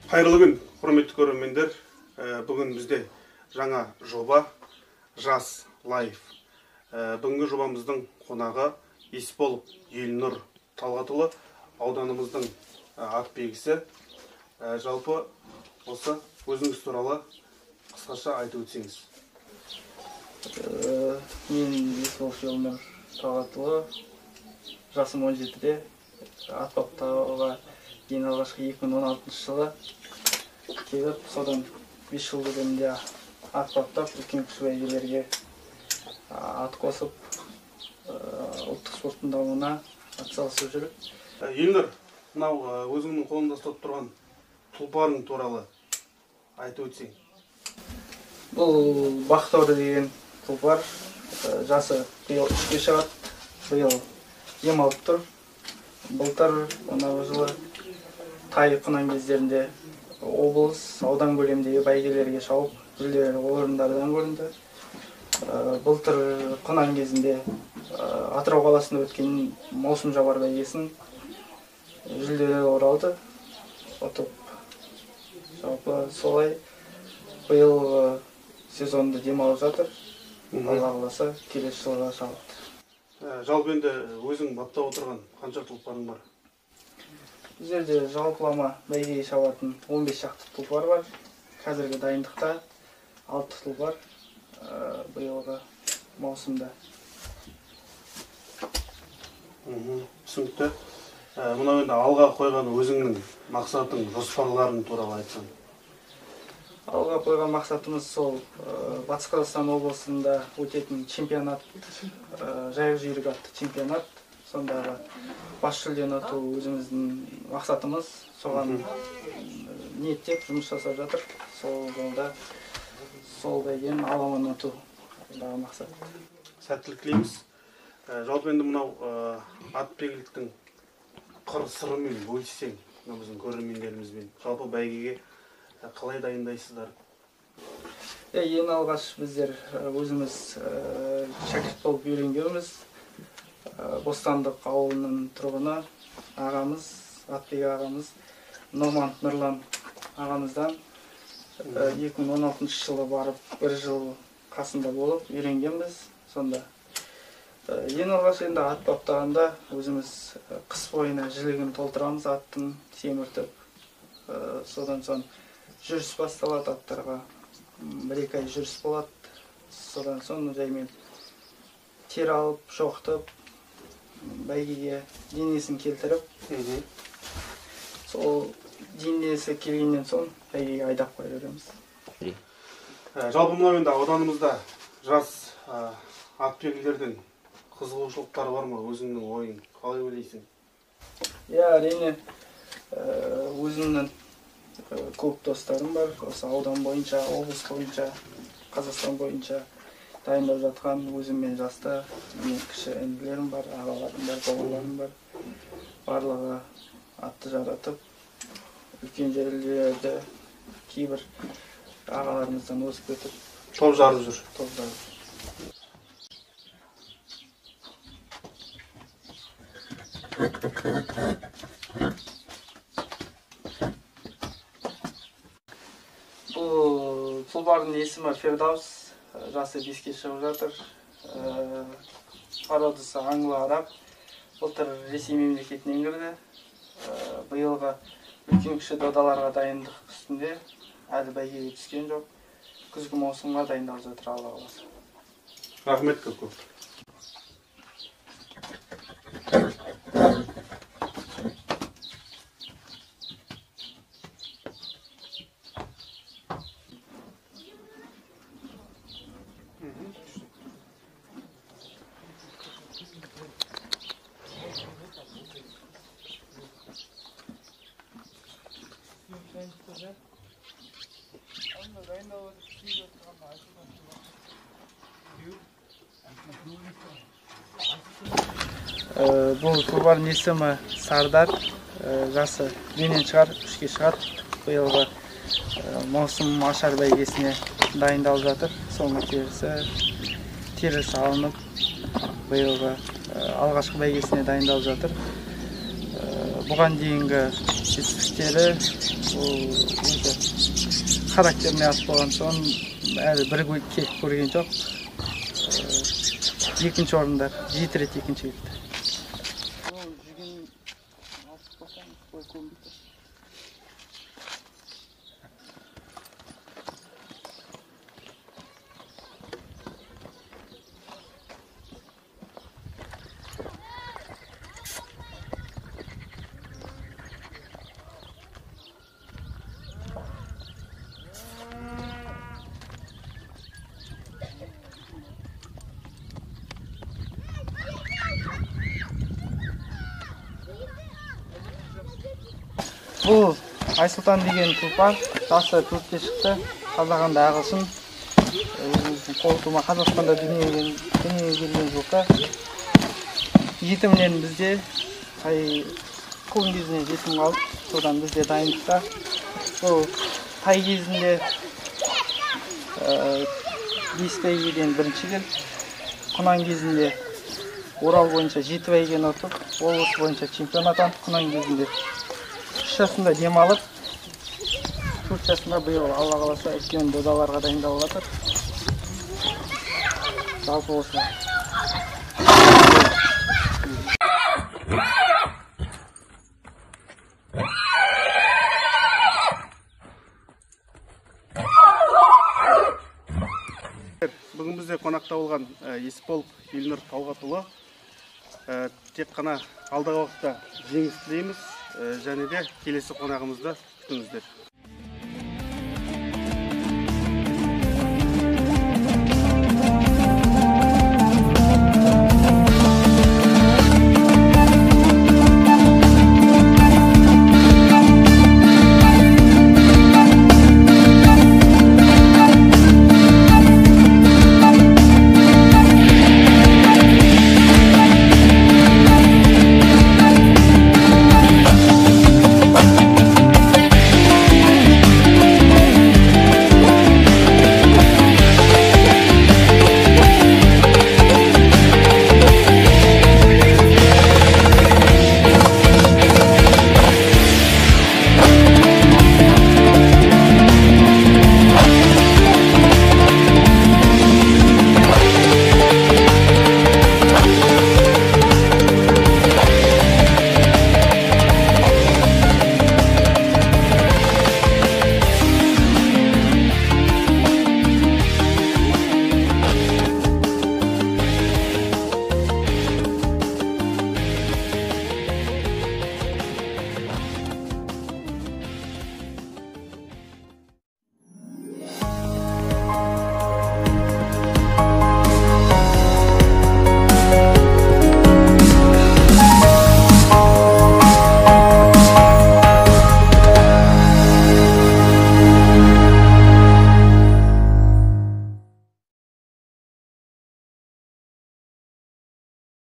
Қайырлы күн, құрметті көрермендер. Бүгін бізде жаңа жоба Жас Лайф. Бүгінгі жобамыздың қонағы Есполов Елнұр Талғатұлы, ауданымыздың атбегісі. Жалпы осы өзіңіз туралы қысқаша айтып өтсеңіз. Мен Есполов Елнұр Талғатұлы, жасым 17-де, Атбаптауға ең алғашқы 2016 жылы келіп, содан 5 жылғы дәмінде ат баптап, үлкен кіші бәйгелерге ат қосып, ұлттық спорттың дамуына атсалысып жүріп. Елнұр, мынау өзіңнің қолында ұстап тұрған тұлпарың туралы айтып өтсең. Бұл Бақтауры деген тұлпар, жасы биыл 3-ке шығады, биыл ем алып тұр. Былтыр жылы тай құнан кездерінде облыс, аудан көлемдегі бәйгелерге шауып, жүлделі орындардан көрінді. Былтыр құнан кезінде Атырау қаласында өткен маусым жабар бәйгесін жүлделі оралды. Отып, жалпы солай биыл сезонды демалып жатыр. Алла қаласа келесі жылға шауып. Жалпы енді өзің баптап отырған қанша тұлпарың бар? Біздерде жалпылама бәйгеге шабатын 15 шақты тұлпар бар. Қазіргі дайындықта 6 тұлпар биылғы маусымда. Түсінікті. Мынау енді алға қойған өзіңнің мақсатың, жоспарларың туралы айтсаң. Алға қойған мақсатымыз сол Батыс Қазақстан облысында өтетін чемпионат, жайық жүйрік атты чемпионат. Сондағы бас жүлдені ұту өзіміздің мақсатымыз. Соған ниеттеп жұмыс жасап жатыр. Сол жолда сол бәйгені аламан ұту мақсат. Сәттілік тілейміз. Жалпы енді мынау атбегіліктің қыр-сырымен бөліссең, біздің көрермендерімізбен, жалпы бәйгеге қалай дайындайсыздар? Ең алғаш біздер өзіміз шәкірт болып үйренгенбіз. Бостандық ауылының тұрғыны ағамыз, Атбек ағамыз, Номан Нұрлан ағамыздан 2016 жылы барып, 1 жыл қасында болып үйренгенбіз. Сонда ең алғаш енді ат баптағанда өзіміз қыс бойына жілігін толтырамыз, аттың семіртіп. Содан соң жүріс басталады, аттарға 1-2 ай жүріс болады. Содан соң жаймен тер алып, шоқтып, бәйгеге денесін келтіріп, сол денесі келгеннен соң бәйгеге айдап қоя береміз. Жалпы мынау енді ауданымызда жас атбегілердің қызығушылықтары бар ма? Өзіңнің ойың қалай ойлайсың? Әрине, өзімнің көп достарым бар. Осы аудан бойынша, облыс бойынша, Қазақстан бойынша дайындап жатқан өзіммен жаста кіші інілерім бар, ағаларым бар, бауырларым бар. Барлығы атты жаратып, үлкен жерлерде кейбір ағаларымыздан өсіп кетіп, топ жарып жүр. Бұл тұлпардың есімі Фердаус. Жасы 5-ке шығып жатыр. Пародысы англо-араб. Былтыр Ресей мемлекетінен кірді. Биылғы үлкен кіші додаларға дайындық үстінде, әлі бәйгеге түскен жоқ. Күзгі маусымға дайындалып жатыр, Алла қаласа. Рахмет көп. Бұл тұлпардың есімі Сардар. Жасы менен шығар, 3-ке шығады. Биылғы маусым ашар бәйгесіне дайындалып жатыр. Соның терісі алынып, биылғы алғашқы бәйгесіне дайындалып жатыр. Бұған дейінгі жетістіктері характеріне ат болған соң әлі бір келіп көрген жоқ. Екінші орындар, 7 рет екінші кетті. Бұл Айсұлтан деген тұлпар, жасы 4-ке шықты, қазағанда ағылшын, қолтума Қазақстанда дүниеге келген жылқы. Жетімнен бізде, құлын кезіне жетім қалып, содан бізде дайындықта. Бұл тай кезінде 5 бәйгеден бірінші кел, құнан кезінде Орал бойынша 7 бәйгені ұтып, облыс бойынша чемпион атанып, құнан кезінде 3 жасында демалып, 4 жасында биыл Алла қаласа үлкен додаларға дайындалып жатыр. Жалпы осы. Бүгін бізде қонақта болған Есполов Елнұр Талғатұлы. Тек қана алдағы уақытта жеңіс тілейміз, және де келесі қонағымызды күтіңіздер.